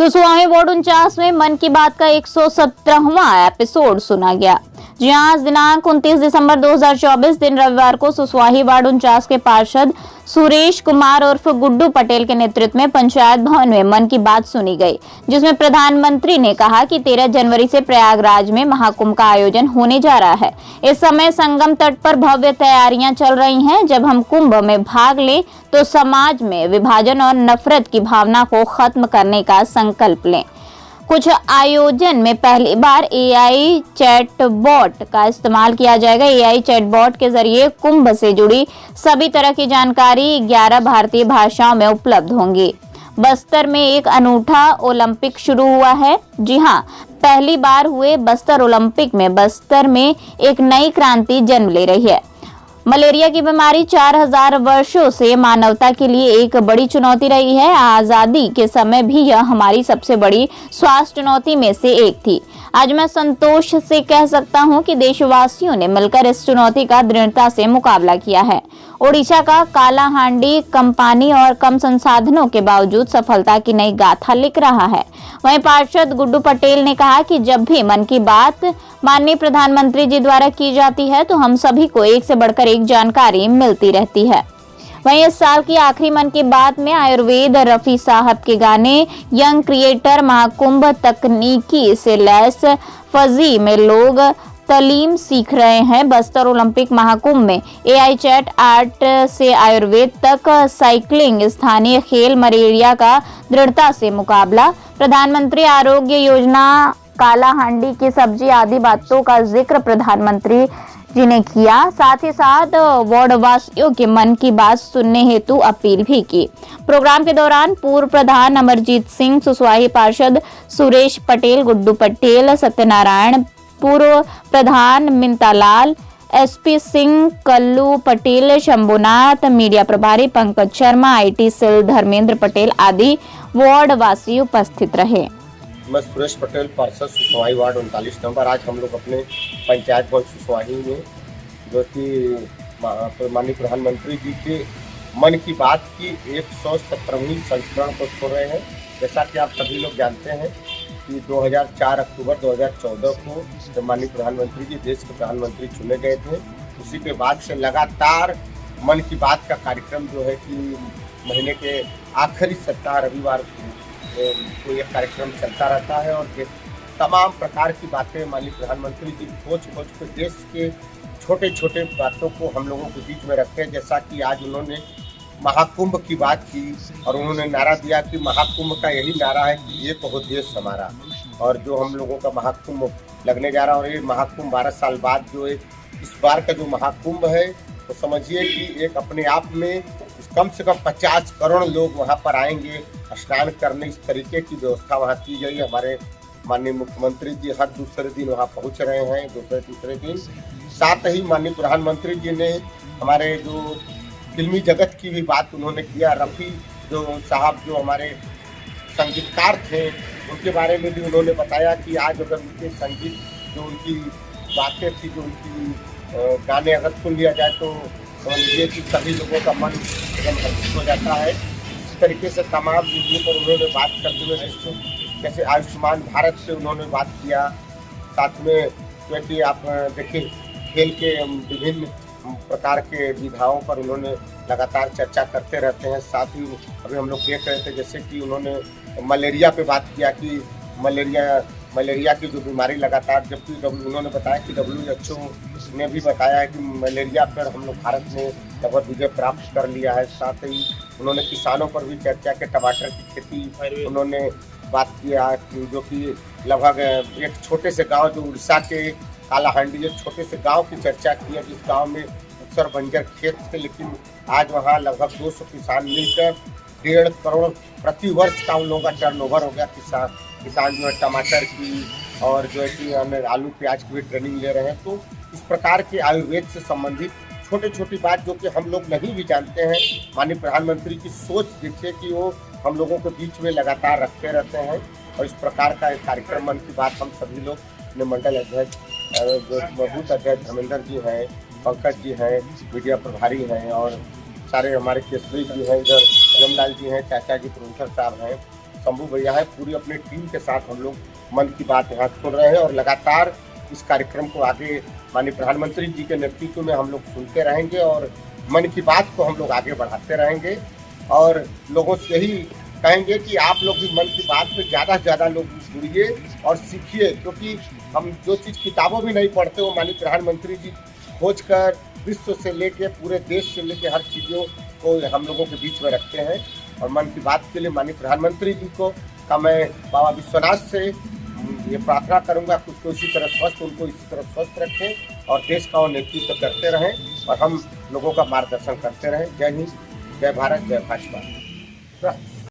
सुसवाही ward 49 में मन की बात का 117वां एपिसोड सुना गया। जी आज दिनांक 29 दिसंबर 2024 दिन रविवार को सुसवाही वार्ड 49 के पार्षद सुरेश कुमार उर्फ गुड्डू पटेल के नेतृत्व में पंचायत भवन में मन की बात सुनी गई, जिसमें प्रधानमंत्री ने कहा कि 13 जनवरी से प्रयागराज में महाकुंभ का आयोजन होने जा रहा है। इस समय संगम तट पर भव्य तैयारियां चल रही हैं। जब हम कुंभ में भाग लें तो समाज में विभाजन और नफरत की भावना को खत्म करने का संकल्प लें। कुछ आयोजन में पहली बार एआई चैटबॉट का इस्तेमाल किया जाएगा। एआई चैटबॉट के जरिए कुंभ से जुड़ी सभी तरह की जानकारी 11 भारतीय भाषाओं में उपलब्ध होंगी। बस्तर में एक अनूठा ओलंपिक शुरू हुआ है। जी हां, पहली बार हुए बस्तर ओलंपिक में बस्तर में एक नई क्रांति जन्म ले रही है। मलेरिया की बीमारी 4000 वर्षों से मानवता के लिए एक बड़ी चुनौती रही है। आजादी के समय भी यह हमारी सबसे बड़ी स्वास्थ्य चुनौती में से एक थी। आज मैं संतोष से कह सकता हूं कि देशवासियों ने मिलकर इस चुनौती का दृढ़ता से मुकाबला किया है। ओडिशा का कालाहांडी कम पानी और कम संसाधनों के बावजूद सफलता की नई गाथा लिख रहा है। वहीं पार्षद गुड्डू पटेल ने कहा कि जब भी मन की बात माननीय प्रधानमंत्री जी द्वारा की जाती है तो हम सभी को एक से बढ़कर एक जानकारी मिलती रहती है। वहीं इस साल की आखिरी मन की बात में आयुर्वेद रफी साहब के गाने यंग क्रिएटर महाकुंभ तकनीकी से लैस फजी में लोग तालीम सीख रहे हैं। बस्तर ओलंपिक महाकुंभ में एआई चैट आर्ट से आयुर्वेद तक साइकिलिंग, स्थानीय खेल, मलेरिया का दृढ़ता से मुकाबला, प्रधानमंत्री आरोग्य योजना, कालाहांडी की सब्जी आदि बातों का जिक्र प्रधानमंत्री जी ने किया। साथ ही साथ वार्ड वासियों के मन की बात सुनने हेतु अपील भी की। प्रोग्राम के दौरान पूर्व प्रधान अमरजीत सिंह, सुसवाही पार्षद सुरेश पटेल, गुड्डू पटेल, सत्यनारायण, पूर्व प्रधान मिंतालाल, एसपी सिंह, कल्लू पटेल, शंभुनाथ, मीडिया प्रभारी पंकज शर्मा, आईटी सेल धर्मेंद्र पटेल आदि वार्ड वासी उपस्थित रहे। मैं सुरेश पटेल, पार्षद सुसवाही वार्ड 39 नंबर। आज हम लोग अपने पंचायत भवन सुसवाही में जो कि माननीय प्रधानमंत्री जी के मन की बात की 117वीं संस्करण को सुन रहे हैं। जैसा कि आप सभी लोग जानते हैं कि 2004 अक्टूबर 2014 को जब माननीय प्रधानमंत्री जी देश के प्रधानमंत्री चुने गए थे, उसी के बाद से लगातार मन की बात का कार्यक्रम जो है कि महीने के आखिरी सप्ताह रविवार को यह कार्यक्रम चलता रहता है और तमाम प्रकार की बातें माननीय प्रधानमंत्री जी खोज के देश के छोटे छोटे बातों को हम लोगों के बीच में रखे। जैसा कि आज उन्होंने महाकुंभ की बात की और उन्होंने नारा दिया कि महाकुंभ का यही नारा है कि एक हो देश हमारा, और जो हम लोगों का महाकुंभ लगने जा रहा है। और ये महाकुंभ 12 साल बाद जो इस बार का जो महाकुंभ है तो समझिए कि एक अपने आप में कम से कम 50 करोड़ लोग वहाँ पर आएंगे स्नान करने। इस तरीके की व्यवस्था वहाँ की गई। हमारे माननीय मुख्यमंत्री जी हर दूसरे दिन वहाँ पहुँच रहे हैं, दूसरे तीसरे दिन। साथ ही माननीय प्रधानमंत्री जी ने हमारे जो फिल्मी जगत की भी बात उन्होंने किया। रफ़ी जो साहब जो हमारे संगीतकार थे उनके बारे में भी उन्होंने बताया कि आज अगर उनके संगीत जो उनकी बातें थी, जो उनकी गाने अगर सुन लिया जाए तो ये कि सभी लोगों का मन एकदम हर्षित हो जाता है। इस तरीके से तमाम चीज़ों पर उन्होंने बात करते हुए जैसे आयुष्मान भारत से उन्होंने बात किया। साथ में क्योंकि आप देखिए खेल के विभिन्न प्रकार के विधाओं पर उन्होंने लगातार चर्चा करते रहते हैं। साथ ही अभी हम लोग देख रहे थे जैसे कि उन्होंने मलेरिया पे बात किया कि मलेरिया की जो बीमारी लगातार, जबकि उन्होंने बताया कि WHO ने भी बताया है कि मलेरिया पर हम लोग भारत ने लगभग विजय प्राप्त कर लिया है। साथ ही उन्होंने किसानों पर भी चर्चा के टमाटर की खेती उन्होंने बात किया, जो कि लगभग एक छोटे से गांव जो उड़ीसा के कालाहांडी एक छोटे से गांव की चर्चा की है, जिस गांव में अक्सर बंजर खेत थे, लेकिन आज वहां लगभग 200 किसान मिलकर 1.5 करोड़ प्रति वर्ष का उन लोगों का टर्नओवर हो गया। किसान जो है टमाटर की और जो है कि हमें आलू प्याज की भी ट्रेनिंग ले रहे हैं। तो इस प्रकार के आयुर्वेद से संबंधित छोटी छोटी बात जो कि हम लोग नहीं भी जानते हैं, माननीय प्रधानमंत्री की सोच देखिए कि वो हम लोगों के बीच में लगातार रखते रहते हैं। और इस प्रकार का एक कार्यक्रम मन की बात हम सभी लोग अपने मंडल अध्यक्ष बूथ अध्यक्ष धर्मेंद्र जी हैं, पंकज जी हैं, मीडिया प्रभारी हैं और सारे हमारे केसरी जी हैं, इधर जमलाल जी हैं, चाचा जी प्रोफेसर साहब हैं, शंभू भैया है, पूरी अपनी टीम के साथ हम लोग मन की बात यहाँ सुन रहे हैं और लगातार इस कार्यक्रम को आगे माननीय प्रधानमंत्री जी के नेतृत्व में हम लोग सुनते रहेंगे और मन की बात को हम लोग आगे बढ़ाते रहेंगे और लोगों से यही कहेंगे कि आप लोग भी मन की बात में ज़्यादा से ज़्यादा लोग जुड़िए और सीखिए, क्योंकि हम जो चीज़ किताबों में नहीं पढ़ते वो माननीय प्रधानमंत्री जी खोज कर विश्व से लेके पूरे देश से लेके हर चीज़ों को हम लोगों के बीच में रखते हैं। और मन की बात के लिए माननीय प्रधानमंत्री जी को का मैं बाबा विश्वनाथ से ये प्रार्थना करूंगा कि उसको इसी तरह स्वस्थ रखें और देश का वो नेतृत्व करते रहें और हम लोगों का मार्गदर्शन करते रहें। जय हिंद, जय भारत, जय भाजपा।